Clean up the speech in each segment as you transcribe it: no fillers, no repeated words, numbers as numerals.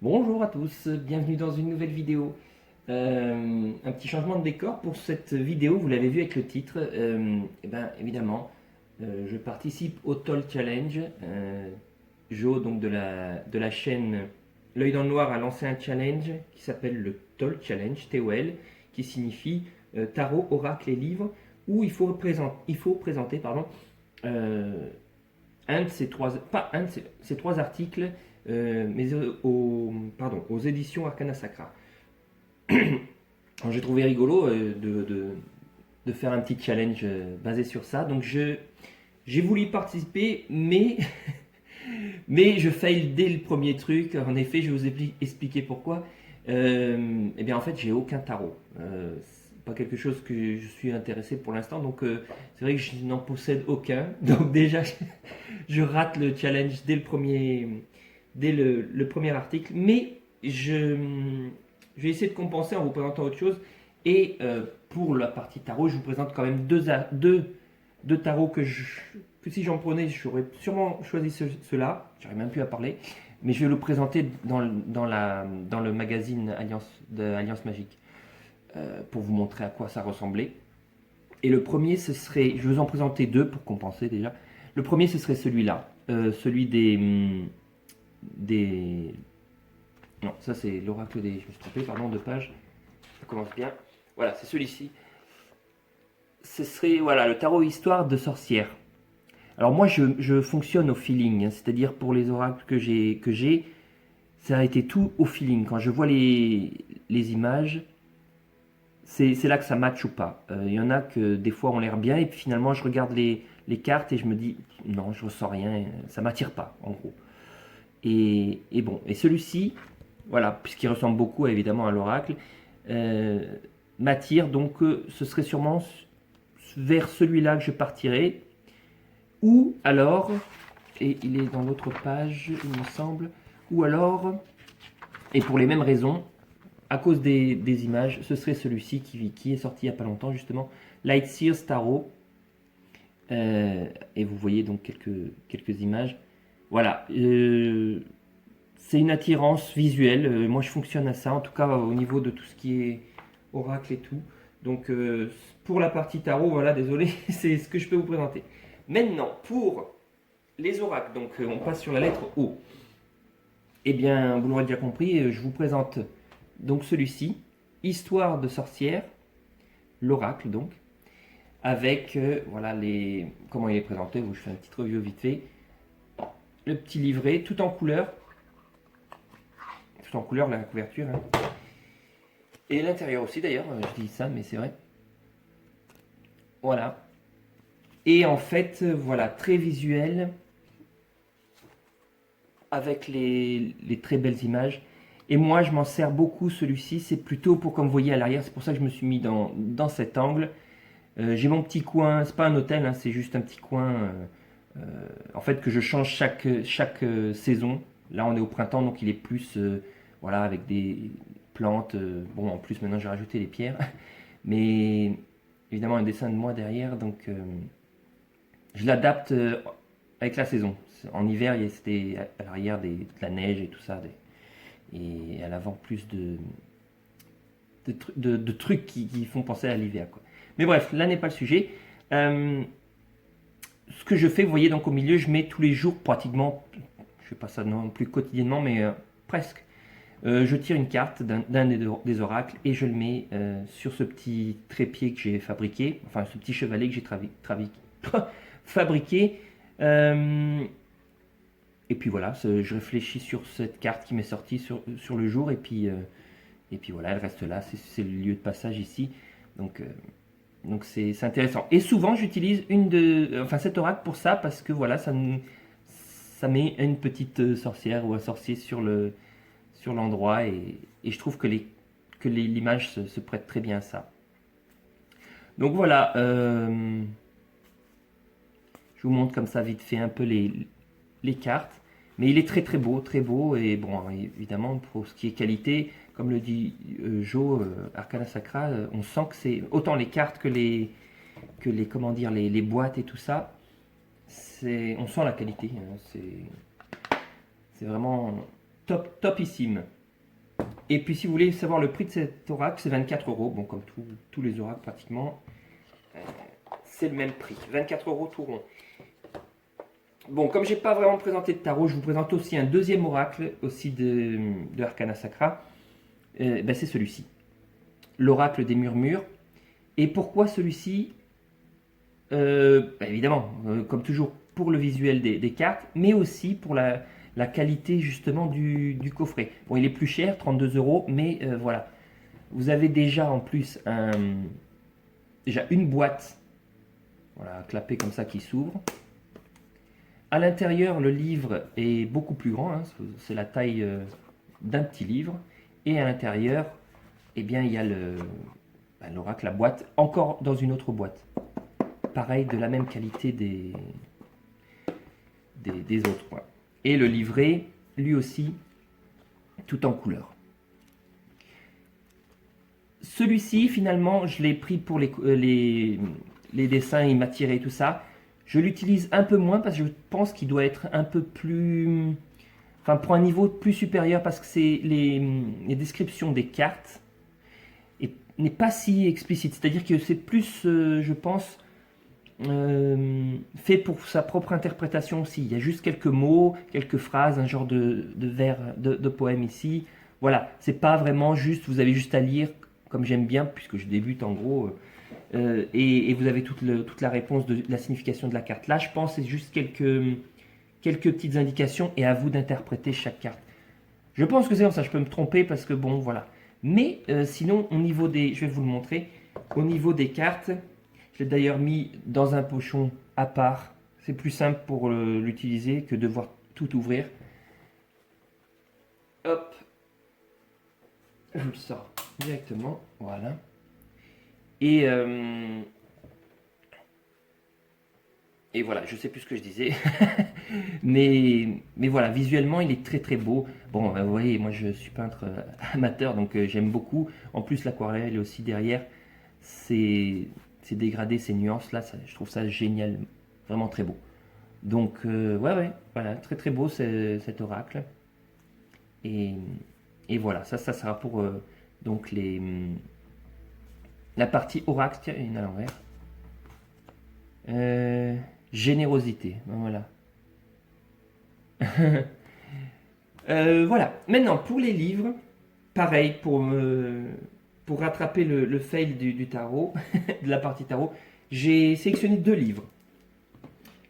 Bonjour à tous, bienvenue dans une nouvelle vidéo. Un petit changement de décor pour cette vidéo, vous l'avez vu avec le titre. Évidemment, je participe au Toll Challenge. Jo, donc de la chaîne L'œil dans le noir, a lancé un challenge qui s'appelle le Toll Challenge, TOL, qui signifie tarot, oracle et livre, où il faut présenter euh, un de ces trois, pas un de ces trois articles, mais aux éditions Arcana Sacra. Alors, j'ai trouvé rigolo de faire un petit challenge basé sur ça. Donc j'ai voulu y participer, mais je fail dès le premier truc. En effet, je vais vous expliquer pourquoi. En fait, j'ai aucun tarot. C'est pas quelque chose que je suis intéressé pour l'instant. Donc c'est vrai que je n'en possède aucun. Donc déjà, je rate le challenge dès le premier article, mais je vais essayer de compenser en vous présentant autre chose. Et pour la partie tarot, je vous présente quand même deux tarots que si j'en prenais, j'aurais sûrement choisi ceux-là. J'aurais même plus à parler. Mais je vais le présenter dans le magazine Alliance Magique pour vous montrer à quoi ça ressemblait. Et le premier, ce serait, je vais vous en présenter deux pour compenser déjà. Le premier, ce serait celui-là, celui des. Non, ça c'est l'oracle des. Je me suis trompé, pardon, de page. Ça commence bien. Voilà, c'est celui-ci. Ce serait, voilà, le tarot histoire de sorcière. Alors moi, je fonctionne au feeling, hein, c'est-à-dire pour les oracles que j'ai, ça a été tout au feeling. Quand je vois les images, c'est là que ça match ou pas. Il y en a que des fois ont l'air bien et puis finalement je regarde les cartes et je me dis non, je ressens rien, ça m'attire pas en gros. Et bon, et celui-ci, voilà, puisqu'il ressemble beaucoup évidemment à l'oracle, euh, m'attire, donc ce serait sûrement vers celui-là que je partirais. Ou alors, et il est dans l'autre page, il me semble, ou alors, et pour les mêmes raisons, à cause des images, ce serait celui-ci qui est sorti il n'y a pas longtemps, justement, Lightseers Tarot. Et vous voyez donc quelques images. Voilà. C'est une attirance visuelle. Moi, je fonctionne à ça, en tout cas au niveau de tout ce qui est oracle et tout. Donc, pour la partie tarot, voilà, désolé, c'est ce que je peux vous présenter. Maintenant, pour les oracles, donc on passe sur la lettre O. Eh bien, vous l'aurez déjà compris, je vous présente donc celui-ci, Histoire de sorcière, l'oracle donc, avec voilà comment il est présenté. Je fais un petit review vite fait. Le petit livret, tout en couleur la couverture, hein. Et l'intérieur aussi d'ailleurs, je dis ça, mais c'est vrai. Voilà. Et en fait, voilà, très visuel, avec les très belles images. Et moi, je m'en sers beaucoup, celui-ci. C'est plutôt pour, comme vous voyez à l'arrière, c'est pour ça que je me suis mis dans cet angle. J'ai mon petit coin, c'est pas un hôtel, hein, c'est juste un petit coin, en fait, que je change chaque saison. Là, on est au printemps, donc il est plus, voilà, avec des plantes. Bon, en plus, maintenant, j'ai rajouté les pierres. Mais évidemment, un dessin de moi derrière, donc je l'adapte avec la saison. En hiver, c'était à l'arrière de la neige et tout ça. Et à l'avant, plus de trucs qui font penser à l'hiver, quoi. Mais bref, là n'est pas le sujet. Ce que je fais, vous voyez, donc au milieu, je mets tous les jours pratiquement, je fais pas ça non plus quotidiennement, mais presque. Je tire une carte d'un des oracles et je le mets sur ce petit trépied que j'ai fabriqué, enfin ce petit chevalet que j'ai fabriqué. Et puis voilà, je réfléchis sur cette carte qui m'est sortie sur le jour et puis voilà, elle reste là, c'est le lieu de passage ici. Donc c'est intéressant. Et souvent j'utilise cet oracle pour ça parce que voilà, ça met une petite sorcière ou un sorcier sur l'endroit et je trouve que l'image se prête très bien à ça. Donc voilà, je vous montre comme ça vite fait un peu les cartes. Mais il est très très beau et bon, évidemment pour ce qui est qualité, comme le dit Jo, Arcana Sacra, on sent que c'est autant les cartes que les comment dire les boîtes et tout ça, on sent la qualité, hein. C'est vraiment topissime. Et puis si vous voulez savoir le prix de cet oracle, c'est 24 euros. Bon, comme tous les oracles pratiquement, c'est le même prix. 24 euros tout rond. Bon, comme j'ai pas vraiment présenté de tarot, je vous présente aussi un deuxième oracle, aussi de Arcana Sacra. C'est celui-ci. L'oracle des murmures. Et pourquoi celui-ci Évidemment, comme toujours, pour le visuel des cartes, mais aussi pour la qualité justement du coffret. Bon, il est plus cher, 32 euros, mais voilà. Vous avez déjà en plus déjà une boîte, voilà, clapée comme ça qui s'ouvre. À l'intérieur, le livre est beaucoup plus grand, hein, c'est la taille d'un petit livre. Et à l'intérieur, eh bien, il y a l'oracle, la boîte, encore dans une autre boîte. Pareil, de la même qualité des autres. Quoi. Et le livret, lui aussi, tout en couleur. Celui-ci, finalement, je l'ai pris pour les dessins, il m'a tiré tout ça. Je l'utilise un peu moins parce que je pense qu'il doit être un peu plus... Enfin, pour un niveau plus supérieur parce que c'est les descriptions des cartes n'est pas si explicite. C'est-à-dire que c'est plus, je pense, fait pour sa propre interprétation aussi. Il y a juste quelques mots, quelques phrases, un genre de vers, de poème ici. Voilà, c'est pas vraiment juste, vous avez juste à lire, comme j'aime bien, puisque je débute en gros, et vous avez toute la réponse de la signification de la carte. Là, je pense que c'est juste quelques petites indications, et à vous d'interpréter chaque carte. Je pense que c'est comme ça, je peux me tromper, parce que bon, voilà. Mais sinon, au niveau des... Je vais vous le montrer. Au niveau des cartes, je l'ai d'ailleurs mis dans un pochon à part. C'est plus simple pour l'utiliser que de devoir tout ouvrir. Hop. Je le sors directement. Voilà. Et voilà, je sais plus ce que je disais. mais voilà, visuellement, il est très très beau. Bon, vous voyez, moi je suis peintre amateur, donc j'aime beaucoup. En plus, l'aquarelle est aussi derrière. C'est dégradé, ces nuances-là, je trouve ça génial. Vraiment très beau. Donc, ouais, voilà, très très beau cet oracle. Et voilà, ça sera pour donc la partie oracle. Tiens, une à l'envers. Générosité, voilà. Voilà. Maintenant, pour les livres, pareil, pour rattraper le fail du tarot, de la partie tarot, j'ai sélectionné 2 livres.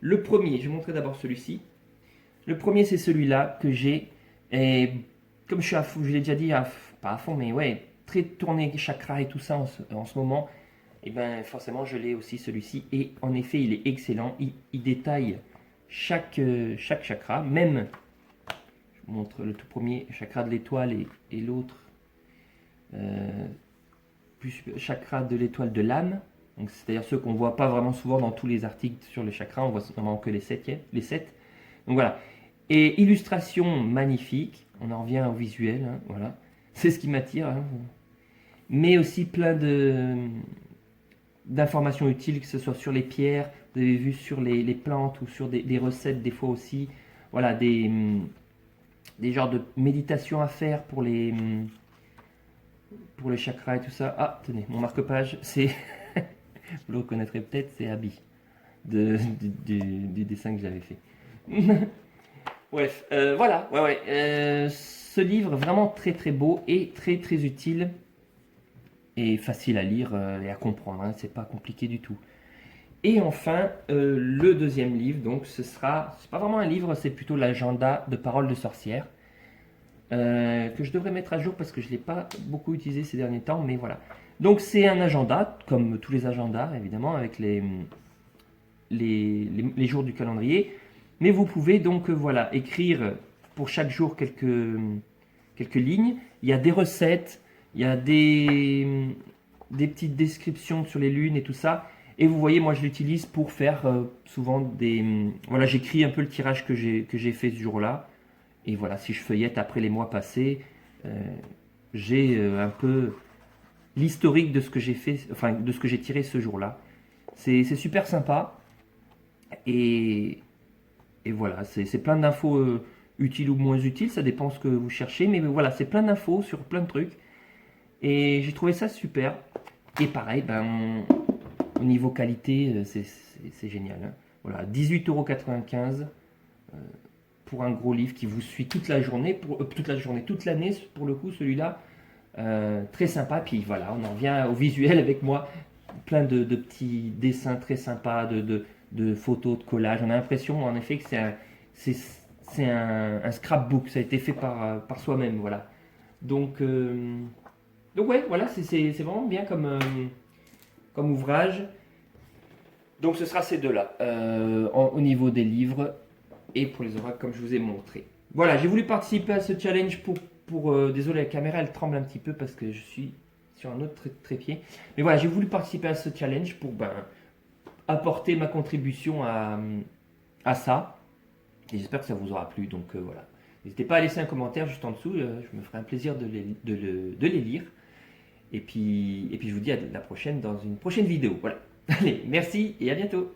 Le premier, je vais montrer d'abord celui-ci. Le premier, c'est celui-là que j'ai. Et comme je suis à fond, je l'ai déjà dit, pas à fond, mais ouais, très tourné chakra et tout ça en ce moment. Et bien forcément, je l'ai aussi celui-ci. Et en effet, il est excellent. Il détaille chaque chakra, même. Je vous montre le tout premier, chakra de l'étoile et l'autre. Chakra de l'étoile de l'âme. C'est-à-dire ceux qu'on ne voit pas vraiment souvent dans tous les articles sur le chakra, on voit vraiment que les 7. Donc voilà. Et illustration magnifique, on en revient au visuel, hein, voilà. C'est ce qui m'attire. Hein. Mais aussi plein d'informations utiles, que ce soit sur les pierres, vous avez vu sur les plantes ou sur des recettes des fois aussi. Voilà, des genres de méditation à faire pour les chakras et tout ça. Ah, tenez, mon marque-page, c'est... Vous le reconnaîtrez peut-être, c'est Abby du dessin que j'avais fait. Bref, voilà, ouais. Ce livre vraiment très très beau et très très utile et facile à lire et à comprendre. Hein, c'est pas compliqué du tout. Et enfin, le deuxième livre, donc c'est pas vraiment un livre, c'est plutôt l'agenda de paroles de sorcière que je devrais mettre à jour parce que je l'ai pas beaucoup utilisé ces derniers temps, mais voilà. Donc c'est un agenda, comme tous les agendas évidemment, avec les jours du calendrier. Mais vous pouvez donc voilà, écrire pour chaque jour quelques lignes. Il y a des recettes, il y a des petites descriptions sur les lunes et tout ça. Et vous voyez, moi je l'utilise pour faire souvent des... Voilà, j'écris un peu le tirage que j'ai fait ce jour-là. Et voilà, si je feuillette après les mois passés, j'ai un peu l'historique de ce que j'ai fait, enfin de ce que j'ai tiré ce jour-là. C'est super sympa. Et voilà, c'est plein d'infos utile ou moins utile, ça dépend ce que vous cherchez. Mais voilà, c'est plein d'infos sur plein de trucs. Et j'ai trouvé ça super. Et pareil, ben, au niveau qualité, c'est génial. Hein. Voilà, 18,95 € pour un gros livre qui vous suit toute la journée, toute l'année pour le coup, celui-là. Très sympa. Puis voilà, on en revient au visuel avec moi. Plein de petits dessins très sympas, de photos, de collages. On a l'impression en effet que c'est un scrapbook. Ça a été fait par soi-même. Voilà. Donc ouais, voilà, c'est vraiment bien comme ouvrage. Donc ce sera ces deux-là, au niveau des livres et pour les oracles comme je vous ai montré. Voilà, j'ai voulu participer à ce challenge désolé, la caméra elle tremble un petit peu parce que je suis sur un autre trépied. Mais voilà, j'ai voulu participer à ce challenge pour apporter ma contribution à ça. Et j'espère que ça vous aura plu. Donc voilà. N'hésitez pas à laisser un commentaire juste en dessous, je me ferai un plaisir de les lire. Et puis je vous dis à la prochaine dans une prochaine vidéo. Voilà. Allez, merci et à bientôt.